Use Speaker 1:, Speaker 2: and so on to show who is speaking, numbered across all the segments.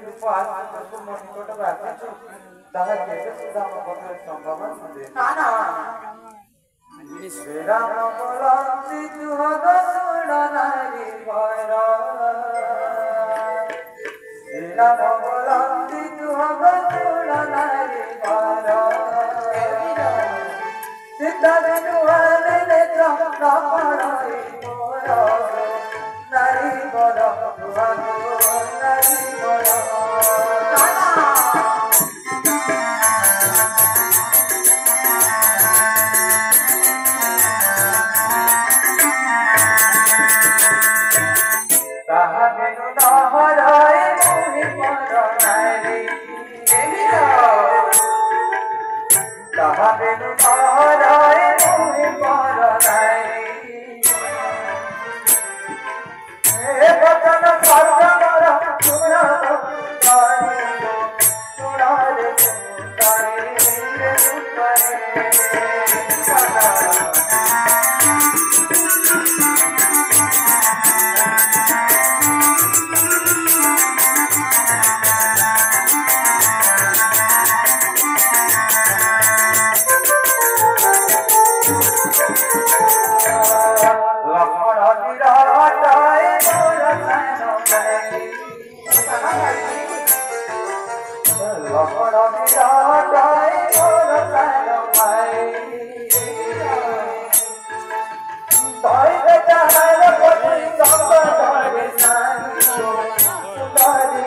Speaker 1: ରୂପ ଆସୁ ମୋ ନିକଟକୁ ଆସିଛୁ ତାହା କେବେ ସୁଦ୍ଧା ମୋ ପକ୍ଷରେ ସମ୍ଭବ ନୁହେଁ।
Speaker 2: ନା ନା
Speaker 1: ଶ୍ରୀରାମ ବୋଲନ୍ତି ତୁହଗ ଶୁଣ ନାରୀ ଭର ଶ୍ରୀରାମ ବୋଲନ୍ତି ତୁହଗ ଶୁଣ ନାରୀ ଭର ସୀତା ବିନୁଆରେ ନେତ୍ର ପଡ଼ଇ ମୋର ନାରୀ ବର ତୁହଗ ନାରୀ ବର তাহা বিনু নহরায় মোহি পর নারী তাহা বিনু নহরায় মোহি পর নারী হে বচন সর্বমর সুরদ সুরারে সুতারে সুতারে লক্ষ্মণ বিরাটায় মোর সায়ন ভাই লক্ষ্মণ বিরাটায় মোর সায়ন ভাই তাই বেচার পতি সঙ্গে সারি সুতারি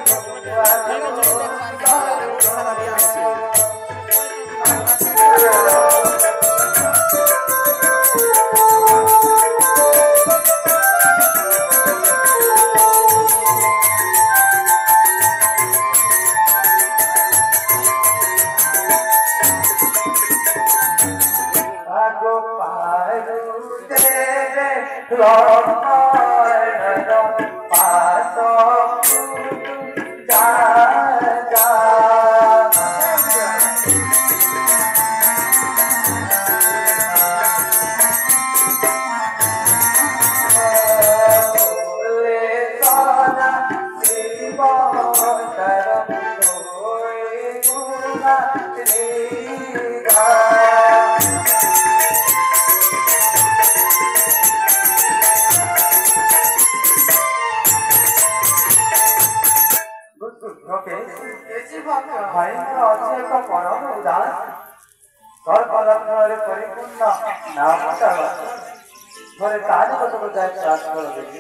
Speaker 1: ভাইଙ୍କର ଅଛି ଏକ ପରମ ଉଦାସ ସର୍ବ ପରିପୂର୍ଣ୍ଣ ନାମଟା ଥରେ ତାରି କତକୁ ଯାଇ ପ୍ରାର୍ଥନା ଦେଖି